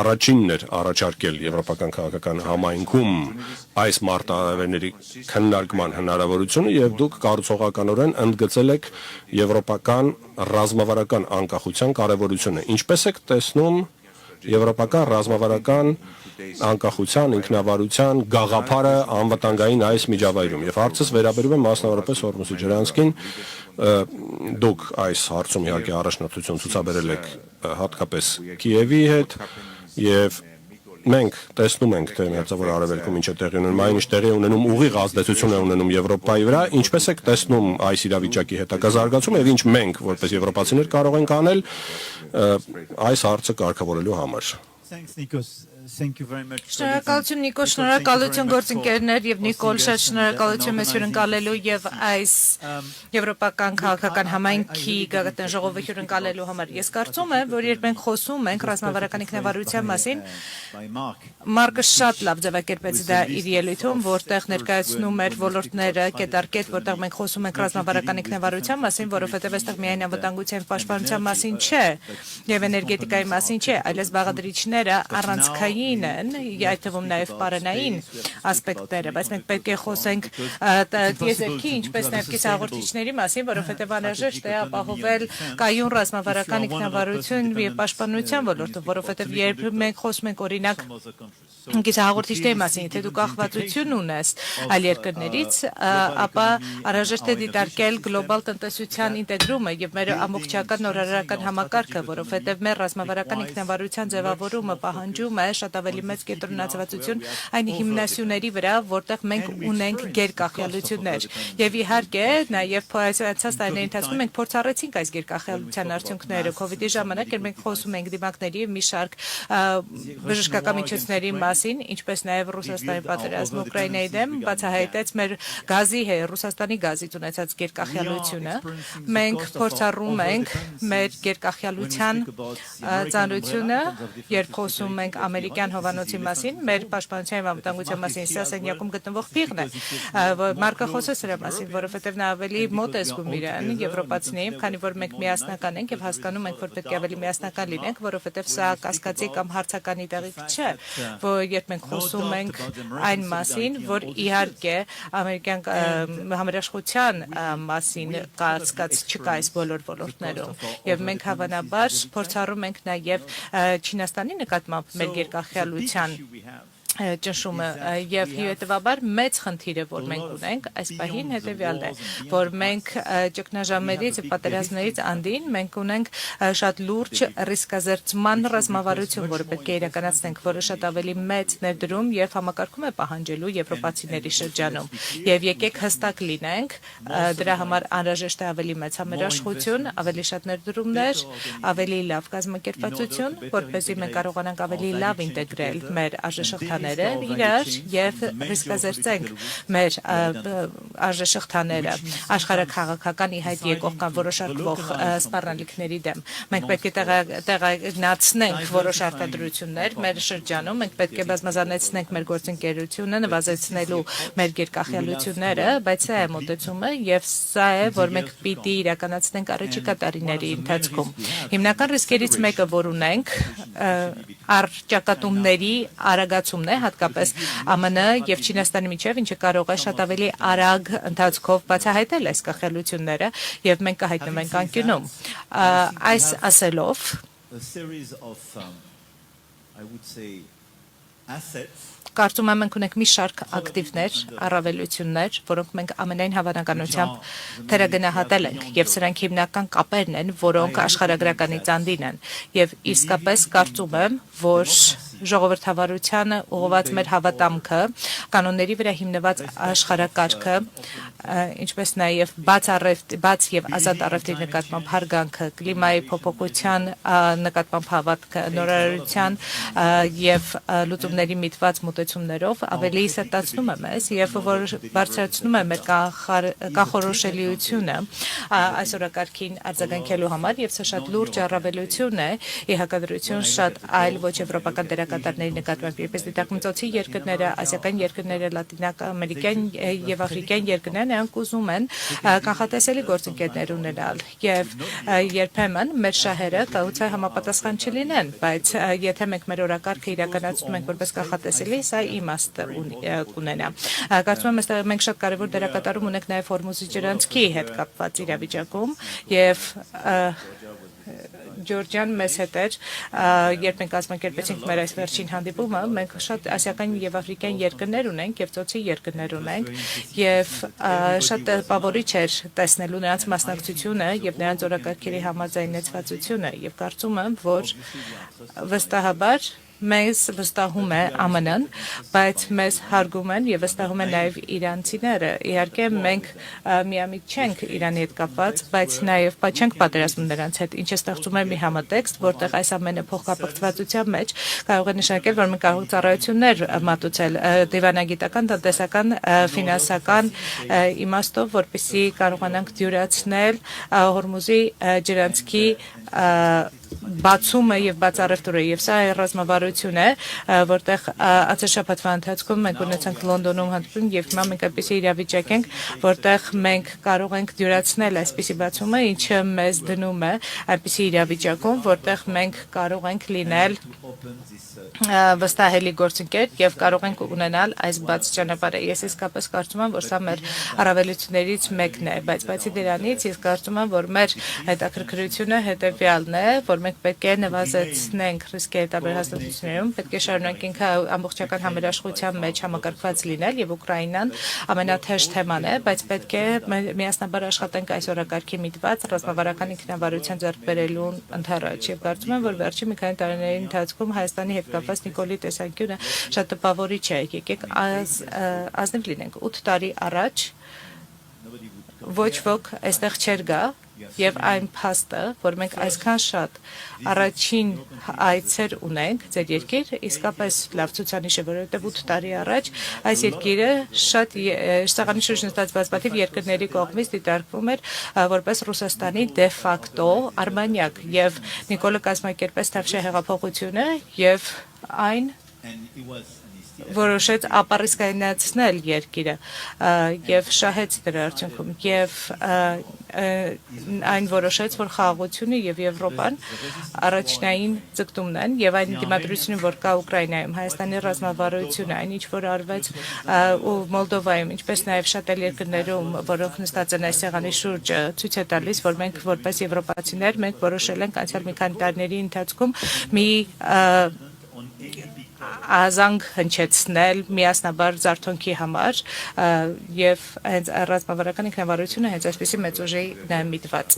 առաջինն էր առաջարկել Եվրոպական քաղաքական համայնքում այս մարտահրավերների քննարկման հնարավորությունը եւ դուք կառուցողականորեն ընդգծել եք եվրոպական ռազմավարական անկախության կարեւորությունը։ Ինչպես եք տեսնում եվրոպական ռազմավարական անկախության, ինքնավարության գաղափարը անվտանգային այս միջավայրում եւ հարցս վերաբերում է մասնավորապես Հորմուզի ջրանցքին դուք այս հարցում իհարկե առաջնորդություն ցուցաբերել եք հատկապես Կիևի հետ եւ մենք տեսնում ենք թե Մերձավոր Արևելքում ինչ է տեղի ունենում, այնինչ տեղի ունենում ուղիղ ազդեցություն է ունենում Եվրոպայի վրա, ինչպես եք տեսնում այս իրավիճակի հետագա զարգացումը եւ ինչ մենք որպես եվրոպացիներ կարող ենք անել այս հարցը կարգավորելու համար։ Շնորհակալություն Նիկոլ, շնորհակալություն գործընկերներ եւ Նիկոլ, շատ շնորհակալություն մեզ հյուրընկալելու եւ այս եվրոպական քաղաքական համայնքի գագաթն ժողովը հյուրընկալելու համար։ Ես կարծում եմ, որ երբ մենք խոսում ենք ռազմավարական ինքնավարության մասին, Մարկը շատ լավ ձևակերպեց դա իր ելույթում, որտեղ ներկայացնում էր ոլորտները կետարկետ, որտեղ մենք խոսում ենք ռազմավարական ինքնավարության մասին, որովհետեւ այստեղ միայն անվտանգության պաշտպանության մասին չէ եւ էներգետիկայի մասին չէ, այլև զբաղադրիչները առանցքային են, այդ թվում նաև պարանային ասպեկտները, բայց մենք պետք է խոսենք տիեզերքի, ինչպես նաև կիսահաղորդիչների մասին, որովհետև անհրաժեշտ է ապահովել կայուն ռազմավարական ինքնավարություն եւ պաշտպանության ոլորտում, որովհետև երբ մենք խոսում ենք օրինակ կիսահաղորդիչների մասին, եթե դու կախվածություն ունես այլ երկրներից, ապա անհրաժեշտ է դիտարկել գլոբալ տնտեսության ինտեգրումը եւ մեր ամբողջական նորարարական համակարգը, որովհետեւ մեր ռազմավարական ինքնավարության ձևավորումը պահանջում է շատ ավելի մեծ կենտրոնացվածություն այն հիմնասյուների վրա, որտեղ մենք ունենք գերկախյալություններ։ Եվ իհարկե, նաև անցած տարիների ընթացքում մենք փորձառեցինք այս գերկախյալության արդյունքները։ Կոവിഡ്ի ժամանակ մենք խոսում ենք դիմակների մի շարք բժշկական միջոցների մասին, ինչպես նաև Ռուսաստանի պատերազմը Ուկրաինայի դեմ բացահայտեց մեր գազի Ռուսաստանի գազից ունեցած գերկախյալությունը։ Մենք փորձառում ենք մեր գերկախյալության ծանրությունը, երբ խոսում ենք ամերիկյան հովանոցի մասին, մեր պաշտպանության եւ անվտանգության մասին, սա սենյակում գտնվող փիղն է, Մարկը խոսեց սրա մասին, որովհետեւ նա ավելի մոտ է զգում իրան եվրոպացիներին, քանի որ մենք միասնական ենք եւ հասկանում ենք, որ պետք է ավելի միասնական լինենք, որովհետեւ սա կասկածի կամ հարցականի տեղիք չէ, որ երբ մենք խոսում ենք այն մասին, որ իհարկե ամերիկյան համերաշխության մասին կասկած չկա այս բոլոր ոլորտներում եւ մենք հավանաբար փորձառում ենք նաեւ Չինաստանի նկատմամբ մեր գերկախյալության ճնշումը եւ հետեւաբար մեծ խնդիրը, որ մենք ունենք այս պահին հետեւյալն է, որ մենք ճգնաժամերից եւ պատերազմներից անդին մենք ունենք շատ լուրջ ռիսկազերծման ռազմավարություն, որը պետք է իրականացնենք, որը շատ ավելի մեծ ներդրում եւ համակարգում է պահանջելու եվրոպացիների շրջանում։ Եվ եկեք հստակ լինենք, դրա համար անհրաժեշտ է ավելի մեծ համերաշխություն, ավելի շատ ներդրումներ, ավելի լավ կազմակերպվածություն, որպեսզի մենք կարողանանք ավելի լավ ինտեգրել մեր արժեշղթաները իրար եւ ռիսկազերծենք մեր արժեշղթաները աշխարհաքաղաքական իհայտ եկող կամ որոշակվող սպառնալիքների դեմ։ Մենք պետք է տեղայնացնենք որոշ արտադրություններ մեր շրջանում, մենք պետք է բազմազանեցնենք մեր գործընկերությունը, նվազեցնելու մեր գերկախյալությունները, բայց սա է մոտեցումը եւ սա է, որ մենք պիտի իրականացնենք առաջիկա տարիների ընթացքում։ Հիմնական ռիսկերից մեկը, որ ունենք, առճակատումների արագացումն է, հատկապես ԱՄՆ եւ Չինաստանի միջև, ինչը կարող է շատ ավելի արագ ընթացքով բացահայտել այս կախյալությունները եւ մենք կհայտնվենք անկյունում։ Այս ասելով կարծում եմ մենք ունենք մի շարք ակտիվներ, առավելություններ, որոնք մենք ամենայն հավանականությամբ թերագնահատել ենք եւ սրանք հիմնական կապերն են, որոնք աշխարհագրականից անդին են եւ իսկապես կարծում եմ, որ ժողովրդավարությանը ուղղված մեր հավատամքը, կանոնների վրա հիմնված աշխարհակարգը, ինչպես նաև բաց եւ ազատ առևտրի նկատմամբ հարգանքը, կլիմայի փոփոխության նկատմամբ հավատքը, նորարարության եւ լուծումների միտված մոտեցումը մոտեցումներով ավելի սերտացնում է մեզ եւ որ բարձրացնում է մեր կանխորոշելիությունը այս օրակարգին արձագանքելու համար եւ սա շատ լուրջ առավելություն է ի հակադրություն շատ այլ ոչ եվրոպական դերակատարների նկատմամբ երբես դիտարկմծոցի երկրները, ասիական երկրները, լատինամերիկյան եւ աֆրիկյան երկրները նրանք ուզում են կանխատեսելի գործընկերներ ունենալ եւ երբեմն մեր շահերը կայուցե համապատասխան չլինեն, բայց եթե մենք մեր օրակարգը իրականացնում ենք որպես կանխատեսելի, սա իմաստ կունենա։ Կարծում եմ այստեղ մենք շատ կարևոր դերակատարում ունենք նաեւ Հորմուզի ջրանցքի հետ կապված իրավիճակում եւ Ջորջյան մեզ հետ էր, երբ մենք կազմակերպեցինք մեր այս վերջին հանդիպումը, մենք շատ ասիական եւ աֆրիկյան երկրներ ունենք եւ ծոցի երկրներ ունենք եւ շատ տպավորիչ էր տեսնելու նրանց մասնակցությունը եւ նրանց օրակարգերի համաձայնեցվածությունը եւ կարծում եմ, որ վստահաբար մեզ վստահում է ԱՄՆ-ն, բայց մեզ հարգում են եւ վստահում են նաեւ իրանցիները։ Իհարկե մենք միամիտ չենք Իրանի հետ կապված, բայց նաեւ չենք պատերազմում նրանց հետ, ինչը ստեղծում է մի համատեքստ, որտեղ այս ամենը փոխկապակցվածության մեջ կարող է նշանակել, որ մենք կարող ծառայություններ մատուցել դիվանագիտական, տնտեսական, ֆինանսական իմաստով, որպեսզի կարողանանք դյուրացնել Հորմուզի ջրանցքի բացումը եւ բացառևտուրը եւ սա ռազմավարություն է, որտեղ ացաշաբաթվա ընթացքում մենք ունեցանք Լոնդոնում հանդիպում եւ հիմա մենք այդպիսի իրավիճակ ենք, որտեղ մենք կարող ենք դյուրացնել այսպիսի բացումը, ինչը մեզ դնում է այդպիսի իրավիճակում, որտեղ մենք կարող ենք լինել վստահելի գործընկեր եւ կարող ենք ունենալ այս բաց ճանապարհը։ Ես իսկապես կարծում եմ, որ սա մեր առավելություններից մեկն է, բայց բացի դրանից ես կարծում եմ, որ մեր հետաքրքրությունը հետեւյալն է, որ մենք պետք է նվազեցնենք ռիսկերի տարբեր հաստատություններում, պետք է շարունակենք ամբողջական համերաշխության մեջ համակարգված լինել եւ Ուկրաինան ամենաթեժ թեման է, բայց պետք է միասնաբար աշխատենք այս օրակարգի միտված ռազմավարական ինքնավարության ձեռք բերելու ընթացքում եւ կարծում եմ, որ վերջին մի քանի տարիների ընթացքում Հայաստանի հետ կապված Նիկոլի տեսանկյունը շատ տպավորիչ է։ Եկեք ազնիվ լինենք 8 տարի առաջ ոչ ոք այստեղ չէր գա եւ այն փաստը, որ մենք այսքան շատ առաջին այցեր ունենք ձեր երկիր, իսկապես լավ ցուցանիշ է, որովհետեւ 8 տարի առաջ այս երկիրը շատ սաղանի շուրջ նստած բազմաթիվ երկրների կողմից դիտարկվում էր որպես Ռուսաստանի դե ֆակտո արմանյակ եւ Նիկոլը կազմակերպեց Թավշյա հեղափոխությունը եւ այն որոշեց ապառիսկայնացնել երկիրը եւ շահեց դրա արդյունքում եւ այն որոշեց, որ խաղաղությունը եւ Եվրոպան առաջնային ձգտումն են եւ այն դիմադրությունը, որ կա Ուկրաինայում, Հայաստանի ռազմավարությունը, այն ինչ որ արվեց ու Մոլդովայում, ինչպես նաեւ շատ այլ երկրներում, որոնք նստած են այս սեղանի շուրջ, ցույց է տալիս, որ մենք որպես եվրոպացիներ մենք որոշել ենք անցյալ մի քանի տարիների ընթացքում մի ազանգ հնչեցնել միասնաբար զարթոնքի համար եւ հենց ռազմավարական ինքնավարությունը հենց այսպեսի մեծ ուժի միտված